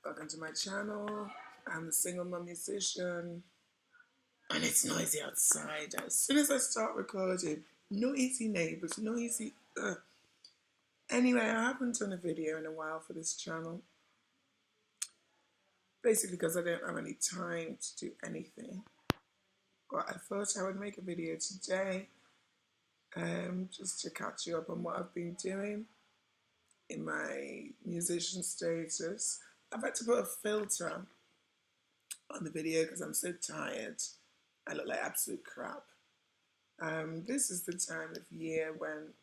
Welcome to my channel. I'm a single mum musician and it's noisy outside. As soon as I start recording, noisy neighbours, noisy. Anyway, I haven't done a video in a while for this channel. Basically because I don't have any time to do anything. But I thought I would make a video today just to catch you up on what I've been doing in my musician status. I've had to put a filter on the video because I'm so tired. I look like absolute crap. This is the time of year when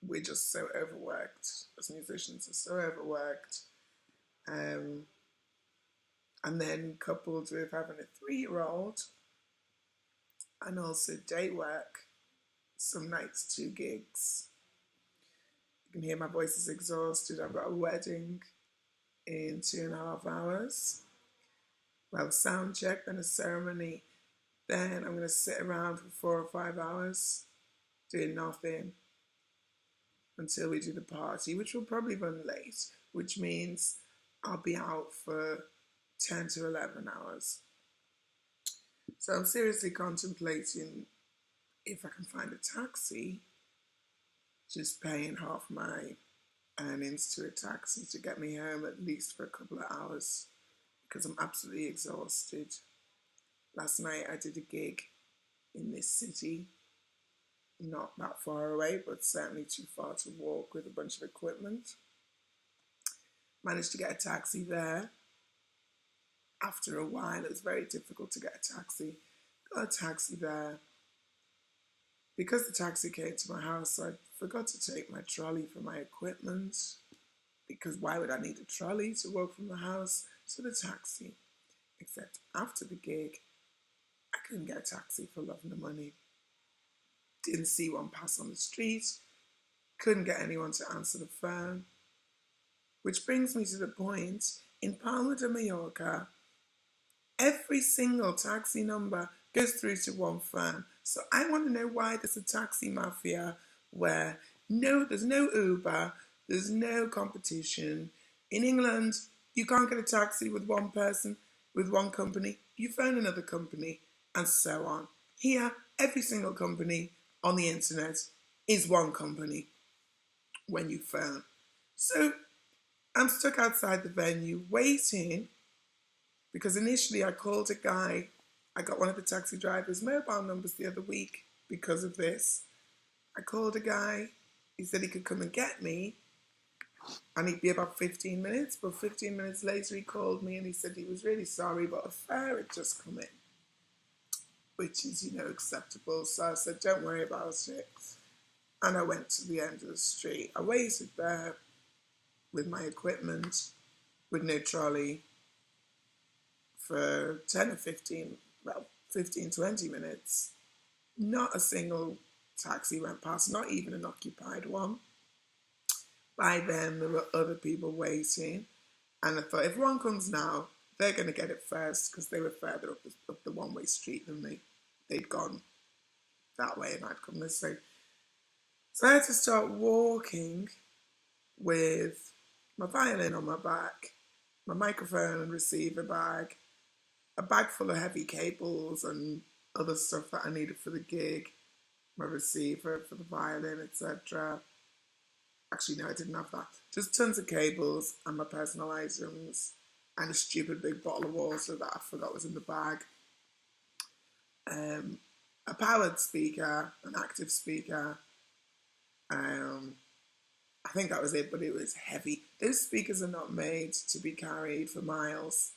we're just so overworked. As musicians are so overworked. And then coupled with having a 3-year-old and also day work, some nights 2 gigs. You can hear my voice is exhausted. I've got a wedding in 2.5 hours. Well, sound check, then a ceremony. Then I'm going to sit around for 4 or 5 hours doing nothing until we do the party, which will probably run late, which means I'll be out for 10 to 11 hours. So I'm seriously contemplating if I can find a taxi, just paying half my earnings to a taxi to get me home at least for a couple of hours because I'm absolutely exhausted. Last night I did a gig in this city, not that far away, but certainly too far to walk with a bunch of equipment. Managed to get a taxi there. After a while, it was very difficult to get a taxi. Got a taxi there. Because the taxi came to my house, I forgot to take my trolley for my equipment. Because why would I need a trolley to walk from the house to the taxi? Except after the gig, I couldn't get a taxi for love nor money. Didn't see one pass on the street. Couldn't get anyone to answer the phone. Which brings me to the point, in Palma de Mallorca, every single taxi number goes through to one firm. So I want to know why there's a taxi mafia where there's no Uber, there's no competition. In England, you can't get a taxi with one person, with one company. You phone another company, and so on. Here, every single company on the internet is one company when you phone. So I'm stuck outside the venue waiting because initially I called a guy. I got one of the taxi drivers' mobile numbers the other week because of this. I called a guy. He said he could come and get me and he'd be about 15 minutes. But 15 minutes later he called me and he said he was really sorry, but a fare had just come in, which is, acceptable. So I said, don't worry about it. And I went to the end of the street. I waited there with my equipment, with no trolley, for 10 or 15, 20 minutes. Not a single taxi went past, not even an occupied one. By then, there were other people waiting. And I thought, if one comes now, they're going to get it first because they were further up the one-way street than me. They'd gone that way and I'd come this way. So I had to start walking with my violin on my back, my microphone and receiver bag, a bag full of heavy cables and other stuff that I needed for the gig, my receiver for the violin, etc. Actually, no, I didn't have that. Just tons of cables and my personal items and a stupid big bottle of water that I forgot was in the bag. A powered speaker, an active speaker. I think that was it, but it was heavy. Those speakers are not made to be carried for miles.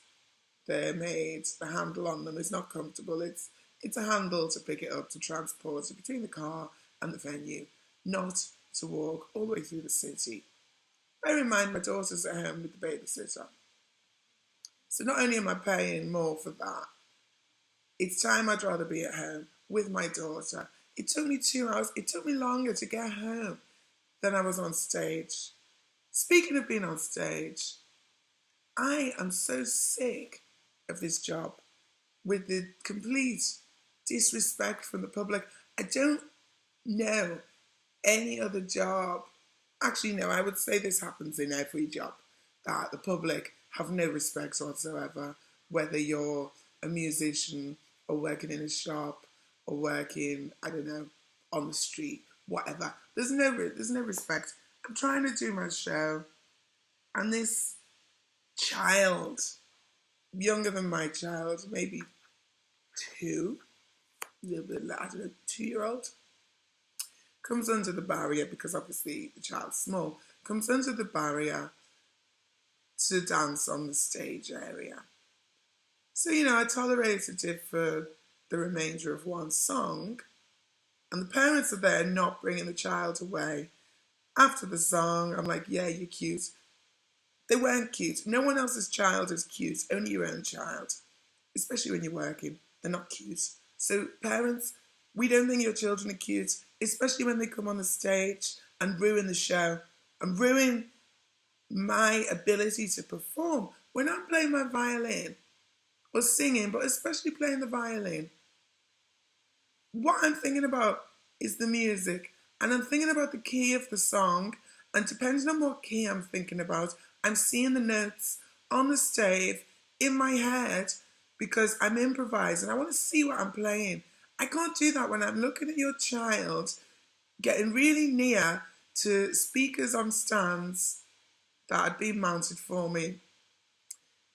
They're made, the handle on them is not comfortable. It's a handle to pick it up, to transport it between the car and the venue, not to walk all the way through the city. Bear in mind, my daughter's at home with the babysitter. So not only am I paying more for that, it's time I'd rather be at home with my daughter. It took me 2 hours. It took me longer to get home than I was on stage. Speaking of being on stage, I am so sick of this job with the complete disrespect from the public. I don't know any other job. Actually, no, I would say this happens in every job. that the public have no respect whatsoever, whether you're a musician or working in a shop or working, I don't know, on the street, whatever. There's no respect. I'm trying to do my show, and this child, younger than my child, maybe two, a little bit, I don't know, 2-year-old, comes under the barrier because obviously the child's small, comes under the barrier to dance on the stage area. So, I tolerated it for the remainder of one song, and the parents are there not bringing the child away. After the song, I'm like, yeah, you're cute. They weren't cute. No one else's child is cute, only your own child. Especially when you're working, they're not cute. So parents, we don't think your children are cute, especially when they come on the stage and ruin the show and ruin my ability to perform. When I'm playing my violin or singing, but especially playing the violin, what I'm thinking about is the music, and I'm thinking about the key of the song, and depending on what key I'm thinking about, I'm seeing the notes on the stave in my head because I'm improvising. I want to see what I'm playing. I can't do that when I'm looking at your child getting really near to speakers on stands that had been mounted for me,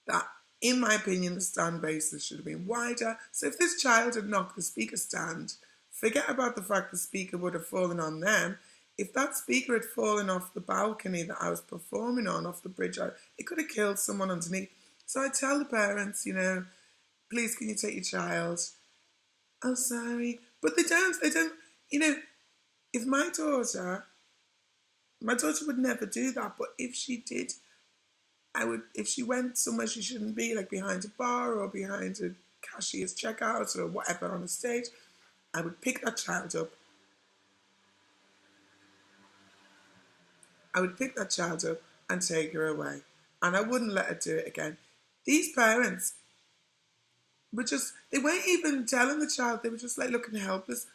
that in my opinion the stand bases should have been wider. So if this child had knocked the speaker stand, forget about the fact the speaker would have fallen on them. If that speaker had fallen off the balcony that I was performing on, off the bridge, it could have killed someone underneath. So I tell the parents, please can you take your child? Oh, sorry. But they don't, if my daughter would never do that, but if she did, if she went somewhere she shouldn't be, like behind a bar or behind a cashier's checkout or whatever on a stage, I would pick that child up. And take her away. And I wouldn't let her do it again. These parents were they weren't even telling the child, they were just like looking helpless.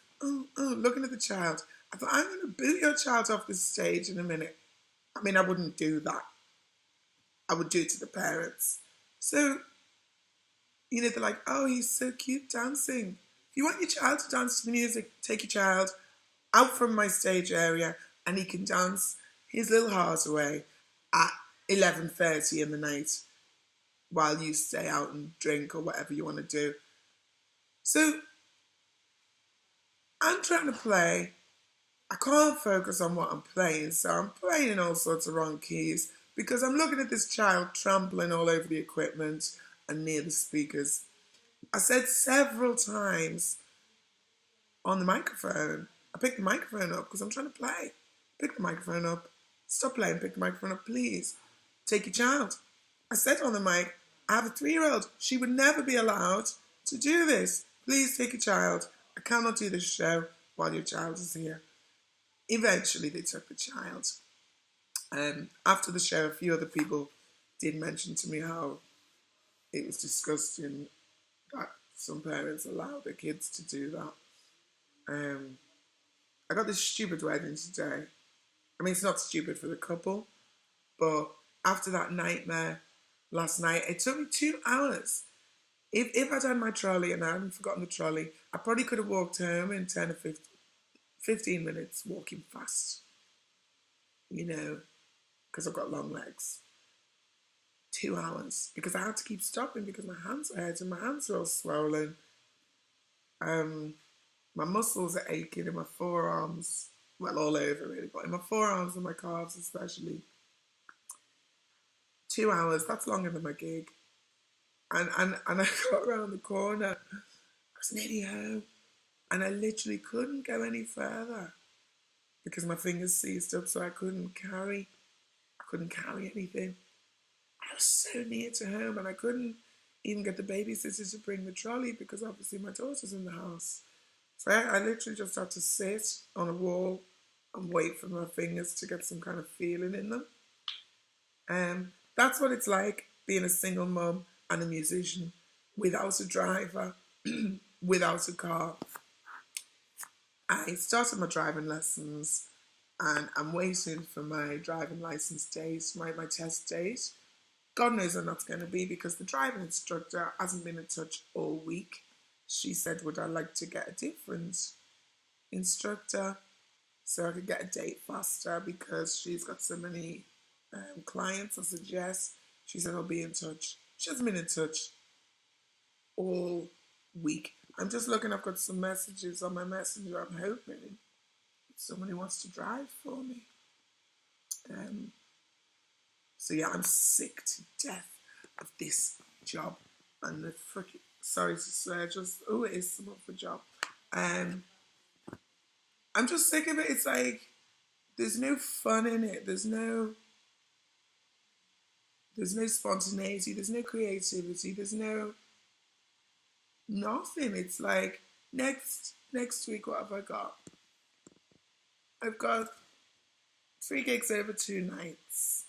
Looking at the child. I thought, I'm going to boot your child off the stage in a minute. I mean, I wouldn't do that. I would do it to the parents. So, they're like, oh, he's so cute dancing. If you want your child to dance to the music, take your child out from my stage area and he can dance his little heart away at 11:30 in the night while you stay out and drink or whatever you want to do. So I'm trying to play. I can't focus on what I'm playing, so I'm playing in all sorts of wrong keys because I'm looking at this child trampling all over the equipment and near the speakers. I said several times on the microphone, I picked the microphone up because I'm trying to play. Pick the microphone up. Stop playing, pick the microphone up, please. Take your child. I said on the mic, I have a 3-year-old. She would never be allowed to do this. Please take your child. I cannot do this show while your child is here. Eventually, they took the child. After the show, a few other people did mention to me how it was disgusting that some parents allow their kids to do that. I got this stupid wedding today. I mean, it's not stupid for the couple, but after that nightmare last night, it took me 2 hours. If I'd had my trolley and I hadn't forgotten the trolley, I probably could have walked home in 10 or 15 minutes walking fast, because I've got long legs. 2 hours, because I had to keep stopping because my hands are hurting, my hands are all swollen. My muscles are aching in my forearms, well, all over really, but in my forearms and my calves especially. 2 hours, that's longer than my gig. And I got around the corner, I was nearly home, and I literally couldn't go any further because my fingers seized up, so I couldn't carry anything. I was so near to home, and I couldn't even get the babysitter to bring the trolley because obviously my daughter's in the house. So I literally just had to sit on a wall and wait for my fingers to get some kind of feeling in them. That's what it's like being a single mum and a musician without a driver, without a car. I started my driving lessons and I'm waiting for my driving license date, my test date, God knows I'm not going to be, because the driving instructor hasn't been in touch all week. She said, would I like to get a different instructor so I could get a date faster, because she's got so many clients. I said yes. She said I'll be in touch. She hasn't been in touch all week. I'm just looking, I've got some messages on my messenger. I'm hoping somebody wants to drive for me. So yeah, I'm sick to death of this job and the freaking, sorry to swear, just, oh, it is some other job. I'm just sick of it. It's like, there's no fun in it. There's no spontaneity. There's no creativity. There's no nothing. It's like, next week, what have I got? I've got 3 gigs over 2 nights.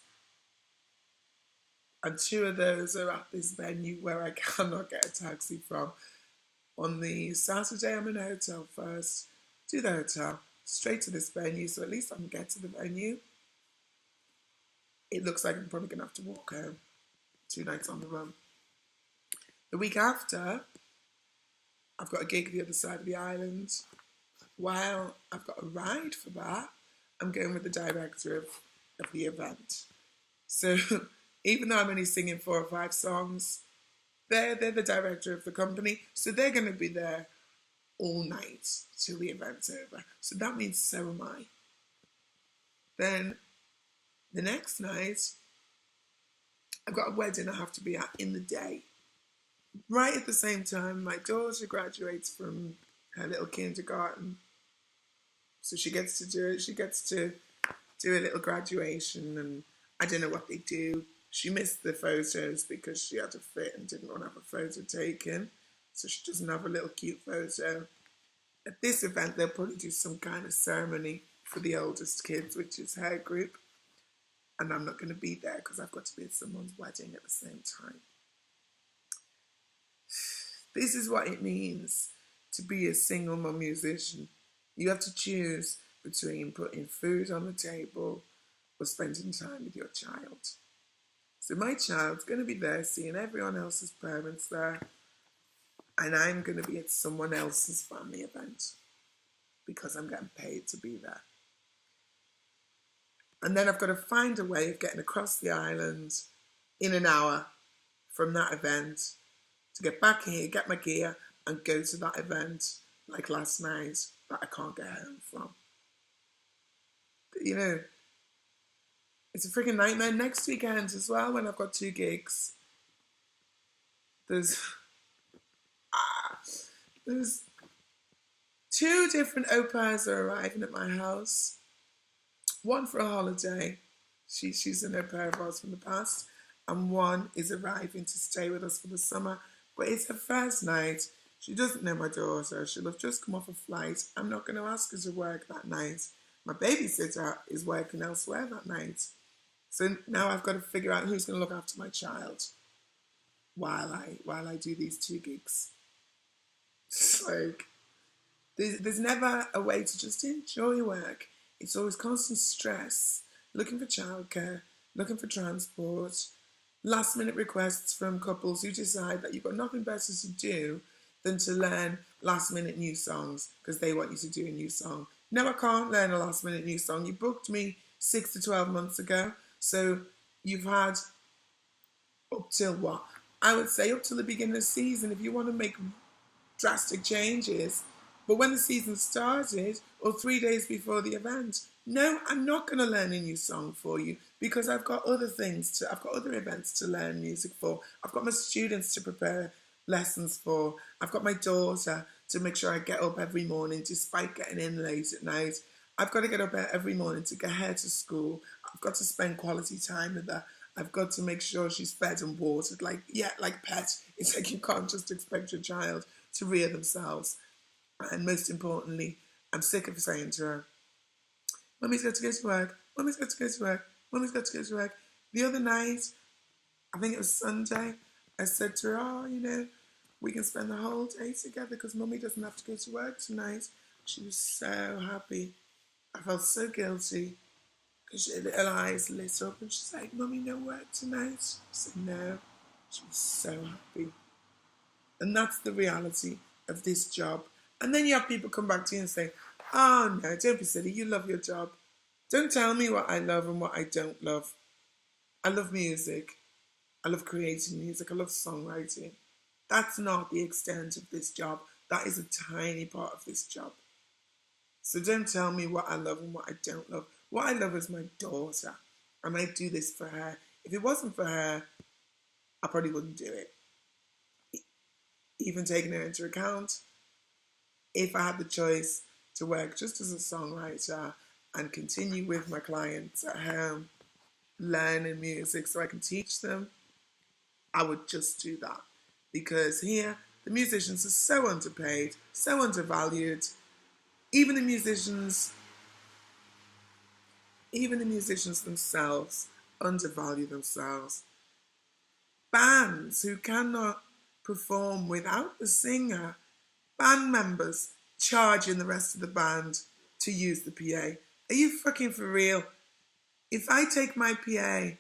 And 2 of those are at this venue where I cannot get a taxi from. On the Saturday, I'm in a hotel first. Do the hotel, straight to this venue, so at least I can get to the venue. It looks like I'm probably going to have to walk home. 2 nights on the run. The week after, I've got a gig the other side of the island. While I've got a ride for that, I'm going with the director of the event. So even though I'm only singing 4 or 5 songs, they're the director of the company, so they're going to be there all night till the event's over. So that means so am I. Then the next night, I've got a wedding I have to be at in the day. Right at the same time, my daughter graduates from her little kindergarten. So she gets to do it. She gets to do a little graduation, and I don't know what they do. She missed the photos because she had a fit and didn't want to have a photo taken. So she doesn't have a little cute photo. At this event, they'll probably do some kind of ceremony for the oldest kids, which is her group. And I'm not going to be there because I've got to be at someone's wedding at the same time. This is what it means to be a single mum musician. You have to choose between putting food on the table or spending time with your child. So my child's going to be there seeing everyone else's parents there, and I'm going to be at someone else's family event because I'm getting paid to be there. And then I've got to find a way of getting across the island in an hour from that event to get back here, get my gear, and go to that event like last night that I can't get home from. But, you know, it's a freaking nightmare. Next weekend as well, when I've got 2 gigs, there's 2 different au pairs are arriving at my house. One for a holiday. She's an au pair of ours from the past. And one is arriving to stay with us for the summer. But it's her first night. She doesn't know my daughter. She'll have just come off a flight. I'm not going to ask her to work that night. My babysitter is working elsewhere that night. So now I've got to figure out who's going to look after my child while I do these 2 gigs. It's like, there's never a way to just enjoy work. It's always constant stress, looking for childcare, looking for transport, last minute requests from couples who decide that you've got nothing better to do than to learn last minute new songs because they want you to do a new song. No, I can't learn a last minute new song. You booked me 6 to 12 months ago. So you've had up till what? I would say up till the beginning of the season if you want to make drastic changes. But when the season started, or 3 days before the event, no, I'm not going to learn a new song for you because I've got other events to learn music for. I've got my students to prepare lessons for. I've got my daughter to make sure I get up every morning despite getting in late at night. I've got to get up every morning to get her to school. I've got to spend quality time with her. I've got to make sure she's fed and watered, like pet. It's like you can't just expect your child to rear themselves. And most importantly, I'm sick of saying to her, Mummy's got to go to work, Mummy's got to go to work, Mummy's got to go to work. The other night, I think it was Sunday, I said to her, we can spend the whole day together because Mummy doesn't have to go to work tonight. She was so happy. I felt so guilty little eyes lit up and she's like, Mummy, no work tonight? I said, no. She was so happy. And that's the reality of this job. And then you have people come back to you and say, oh no, don't be silly, you love your job. Don't tell me what I love and what I don't love. I love music. I love creating music. I love songwriting. That's not the extent of this job. That is a tiny part of this job. So don't tell me what I love and what I don't love. What I love is my daughter. And I do this for her. If it wasn't for her, I probably wouldn't do it. Even taking her into account, if I had the choice to work just as a songwriter and continue with my clients at home, learning music so I can teach them, I would just do that. Because here, the musicians are so underpaid, so undervalued. Even the musicians themselves undervalue themselves. Bands who cannot perform without the singer, band members charging the rest of the band to use the PA. Are you fucking for real? If I take my PA,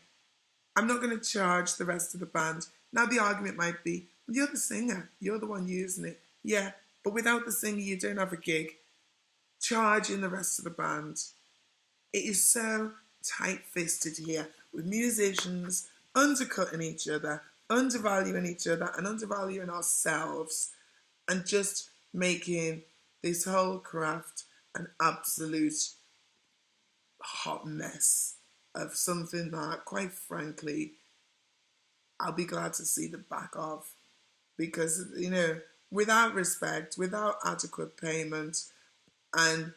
I'm not going to charge the rest of the band. Now the argument might be, well, you're the singer, you're the one using it. Yeah, but without the singer you don't have a gig. Charging the rest of the band. It is so tight-fisted here, with musicians undercutting each other, undervaluing each other and undervaluing ourselves, and just making this whole craft an absolute hot mess of something that, quite frankly, I'll be glad to see the back of. Because, you know, without respect, without adequate payment, and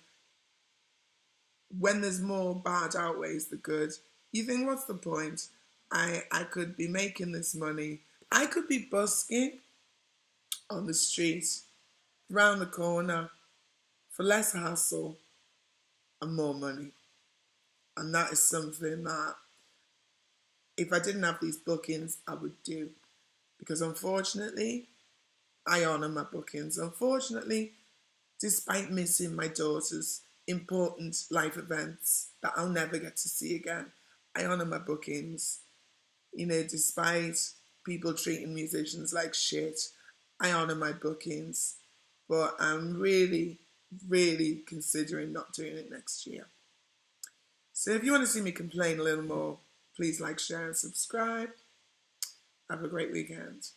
when there's more bad outweighs the good, you think, what's the point? I could be making this money. I could be busking on the street, round the corner, for less hassle and more money. And that is something that, if I didn't have these bookings, I would do. Because unfortunately, I honour my bookings. Unfortunately, despite missing my daughter's important life events that I'll never get to see again, I honour my bookings. You know, despite people treating musicians like shit, I honour my bookings. But I'm really, really considering not doing it next year. So if you want to see me complain a little more, please like, share and subscribe. Have a great weekend.